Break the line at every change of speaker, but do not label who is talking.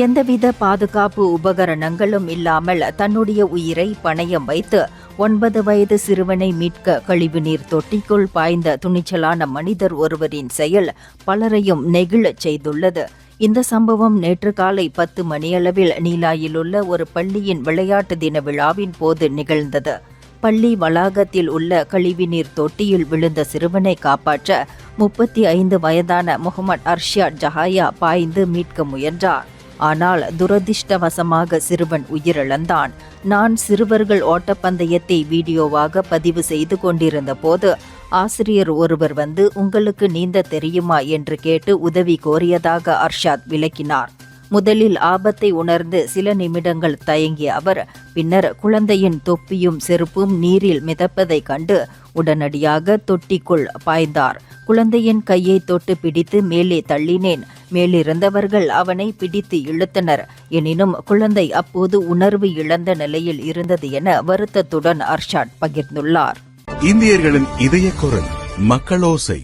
எந்தவித பாதுகாப்பு உபகரணங்களும் இல்லாமல் தன்னுடைய உயிரை பணயம் வைத்து 9 வயது சிறுவனை மீட்க கழிவுநீர் தொட்டிக்குள் பாய்ந்த துணிச்சலான மனிதர் ஒருவரின் செயல் பலரையும் நெகிழச் செய்துள்ளது. இந்த சம்பவம் நேற்று காலை 10 மணியளவில் நீலாயிலுள்ள ஒரு பள்ளியின் விளையாட்டு தின விழாவின் போது நிகழ்ந்தது. பள்ளி வளாகத்தில் உள்ள கழிவுநீர் தொட்டியில் விழுந்த சிறுவனை காப்பாற்ற 35 வயதான முகமது அர்ஷாத் ஜஹாயா பாய்ந்து மீட்க முயன்றார். ஆனால் துரதிர்ஷ்டவசமாக சிறுவன் உயிரிழந்தான். நான் சிறுவர்கள் ஓட்டப்பந்தயத்தை வீடியோவாக பதிவு செய்து கொண்டிருந்த போது ஆசிரியர் ஒருவர் வந்து உங்களுக்கு நீந்த தெரியுமா என்று கேட்டு உதவி கோரியதாக அர்ஷாத் விளக்கினார். முதலில் ஆபத்தை உணர்ந்து சில நிமிடங்கள் தயங்கிய அவர் பின்னர் குழந்தையின் தொப்பியும் செருப்பும் நீரில் மிதப்பதை கண்டு உடனடியாக தொட்டிக்குள் பாய்ந்தார். குழந்தையின் கையை தொட்டு பிடித்து மேலே தள்ளினேன். மேலிருந்தவர்கள் அவனை பிடித்து இழுத்தனர். எனினும் குழந்தை அப்போது உணர்வு இழந்த நிலையில் இருந்தது என வருத்தத்துடன் அர்ஷாத் பகிர்ந்துள்ளார்.
இந்தியர்களின் இதய குரல் மக்களோசை.